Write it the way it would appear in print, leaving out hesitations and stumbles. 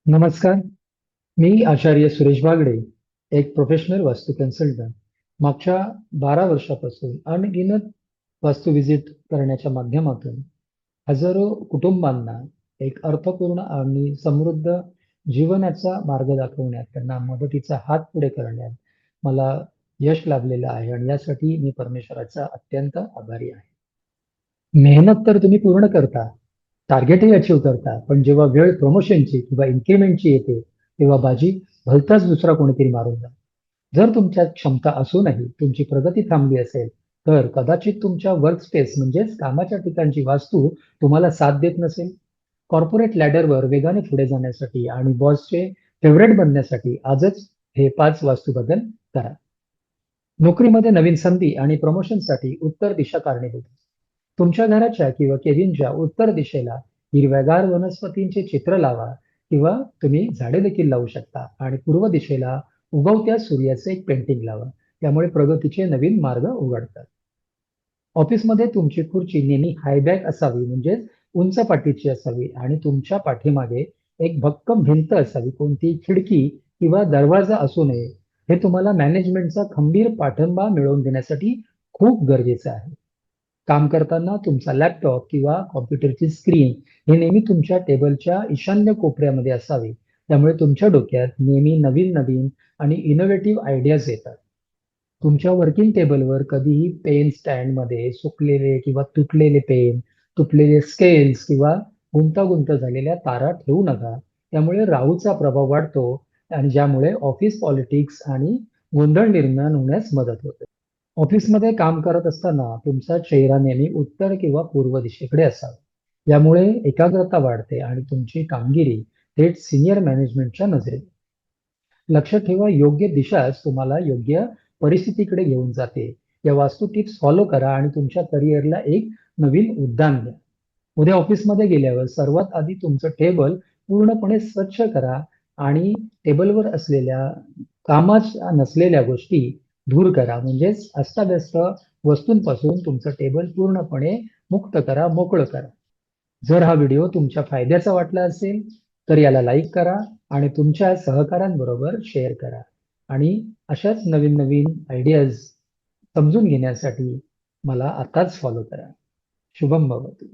नमस्कार. मी आचार्य सुरेश बागडे, एक प्रोफेशनल वास्तू कन्सल्टंट. मागच्या 12 वर्षापासून अनगिनत वास्तू व्हिजिट करण्याच्या माध्यमातून हजारो कुटुंबांना एक अर्थपूर्ण आणि समृद्ध जीवनाचा मार्ग दाखवण्यात, त्यांना मदतीचा हात पुढे करण्यात मला यश लाभलेलं आहे आणि यासाठी मी परमेश्वराचा अत्यंत आभारी आहे. मेहनत तर तुम्ही पूर्ण करता, टार्गेटही अचीव्ह करता, पण जेव्हा वेळ प्रमोशनची किंवा इन्क्रिमेंटची येते, तेव्हा बाजी भलताच दुसरा कोणीतरी मारून जातो. जर तुमच्यात क्षमता असूनही तुमची प्रगती थांबली असेल, तर कदाचित तुमच्या वर्कस्पेस म्हणजेच कामाच्या ठिकाणची वास्तू तुम्हाला साथ देत नसेल. कॉर्पोरेट लॅडरवर वेगाने पुढे जाण्यासाठी आणि बॉसचे फेव्हरेट बनण्यासाठी आजच हे 5 वास्तू बदल करा. नोकरीमध्ये नवीन संधी आणि प्रमोशनसाठी उत्तर दिशा कारणीभूत. तुमच्या घराच्या किंवा केबिनच्या उत्तर दिशेला हिरव्यागार वनस्पतींचे चित्र लावा किंवा तुम्ही झाडे देखील लावू शकता आणि पूर्व दिशेला उगवत्या सूर्याचे एक पेंटिंग लावा. त्यामुळे प्रगतीचे नवीन मार्ग उघडतात. ऑफिसमध्ये तुमची खुर्ची नेहमी हायबॅक असावी, म्हणजेच उंच पाठीची असावी आणि तुमच्या पाठीमागे एक भक्कम भिंत असावी. कोणतीही खिडकी किंवा दरवाजा असू नये. हे तुम्हाला मॅनेजमेंटचा खंबीर पाठिंबा मिळवून देण्यासाठी खूप गरजेचं आहे. काम करताना तुमचा लॅपटॉप किंवा कॉम्प्युटरची स्क्रीन हे नेहमी तुमच्या टेबलच्या ईशान्य कोपऱ्यामध्ये असावे. त्यामुळे तुमच्या डोक्यात नेहमी नवीन-नवीन आणि इनोव्हेटिव्ह आयडियाज येतात. तुमच्या वर्किंग टेबलवर कधीही पेन स्टँडमध्ये सुकलेले किंवा तुटलेले पेन, तुटलेले स्केल्स किंवा गुंतागुंत झालेल्या तारा ठेवू नका. त्यामुळे राहूचा प्रभाव वाढतो आणि ज्यामुळे ऑफिस पॉलिटिक्स आणि गोंधळ निर्माण होण्यास मदत होते. ऑफिसमध्ये काम करत असताना तुमचा चेहरा नेहमी उत्तर किंवा पूर्व दिशेकडे असावा. यामुळे एकाग्रता वाढते आणि तुमची कामगिरी थेट सीनियर मॅनेजमेंटच्या नजरेत. लक्षात ठेवा, योग्य दिशाच तुम्हाला योग्य परिस्थितीकडे घेऊन जाते. या वास्तू टिप्स फॉलो करा आणि तुमच्या करिअरला एक नवीन उड्डाण द्या. उद्या ऑफिसमध्ये गेल्यावर सर्वात आधी तुमचं टेबल पूर्णपणे स्वच्छ करा आणि टेबलवर असलेल्या कामाच्या नसलेल्या गोष्टी दूर करा. म्हणजेच अस्ताव्यस्त वस्तूंपासून तुमचं टेबल पूर्णपणे मुक्त करा, मोकळं करा. जर हा व्हिडिओ तुमच्या फायद्याचा वाटला असेल, तर याला लाईक करा आणि तुमच्या सहकाऱ्यांबरोबर शेअर करा. आणि अशाच नवीन-नवीन आयडियाज समजून घेण्यासाठी मला आताच फॉलो करा. शुभम भवतु.